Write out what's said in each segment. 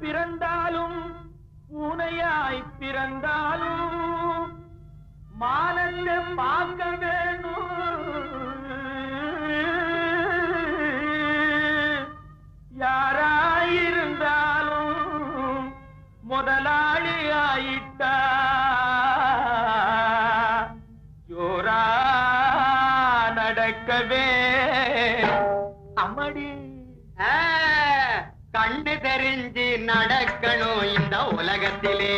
பிறந்தாலும் பூனையாய் பிறந்தாலும் மானத்தை பார்க்க வேணும். யாராயிருந்தாலும் முதலாளி ஆயிட்டா ஜோரா நடக்கவே. அம்மாடி கண்ணு தெரிஞ்சு நடக்கணும் இந்த உலகத்திலே.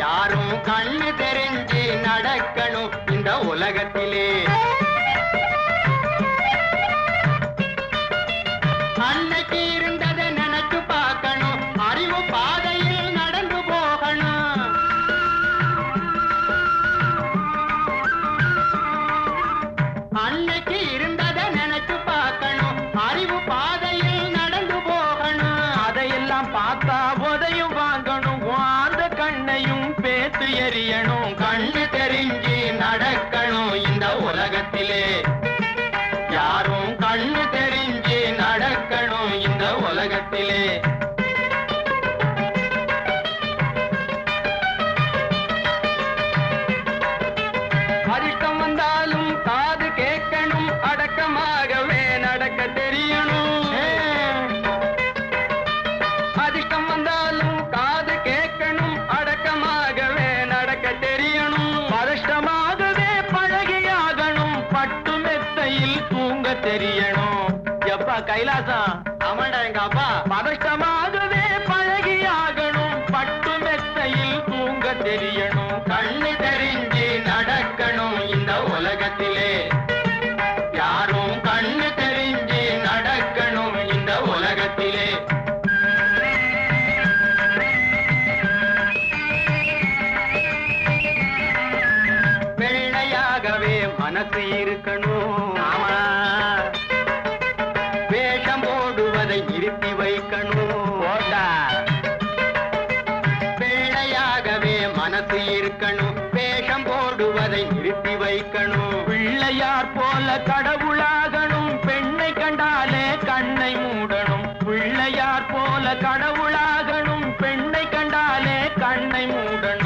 யாரும் கண்ணு தெரிஞ்சு நடக்கணும் இந்த உலகத்திலே. அன்னைக்கு இருந்ததை நினைச்சு பார்க்கணும், அறிவு பாதையில் நடந்து போகணும். அன்னைக்கு இருந்ததை நினைச்சு பார்க்கணும், அறிவு பாதையில் நடந்து போகணும். அதையெல்லாம் பார்த்தா உதையும் வாங்கணும், அந்த கண்ணையும் பேத்து எறியணும். கண்ணு தெரிஞ்சு நடக்கணும் இந்த உலகத்திலே. யாரும் கண்ணு தெரிஞ்சு நடக்கணும் இந்த உலகத்திலே. அதிர்ஷ்டம் வந்தாலும் காது கேட்கணும், அடக்கமாகவே நடக்க தெரியணும். அதிர்ஷ்டம் வந்தாலும் காது கேட்கணும், அடக்கமாகவே நடக்க தெரியணும். பதஷ்டமாகவே பழகியாகணும், பட்டு மெத்தையில் தூங்க தெரியணும். எப்பா கைலாசம், ஆமாண்டா எங்க அப்பா. பதஷ்டமாகவே பழகியாகணும், பட்டு மெத்தையில் தூங்க தெரியணும். கண்ணு தெரிஞ்சு நடக்கணும் இந்த உலகத்திலே. யாரும் கண்ணு தெரிஞ்சு நடக்கணும் இந்த உலகத்திலே. வெள்ளையாகவே மனசு இருக்கணும். ஆமா, வேஷம் போடுவதை நிறுத்தி வைக்கணும். போடா. வெள்ளையாகவே மனசு இருக்கணும், வேஷம் போடுவதை நிறுத்தி வைக்கணும். பிள்ளையார் போல கடவுளாகணும், பெண்ணை கண்டாலே கண்ணை மூடணும். பிள்ளையார் போல கடவுளாகணும், பெண்ணை கண்டாலே கண்ணை மூடணும்.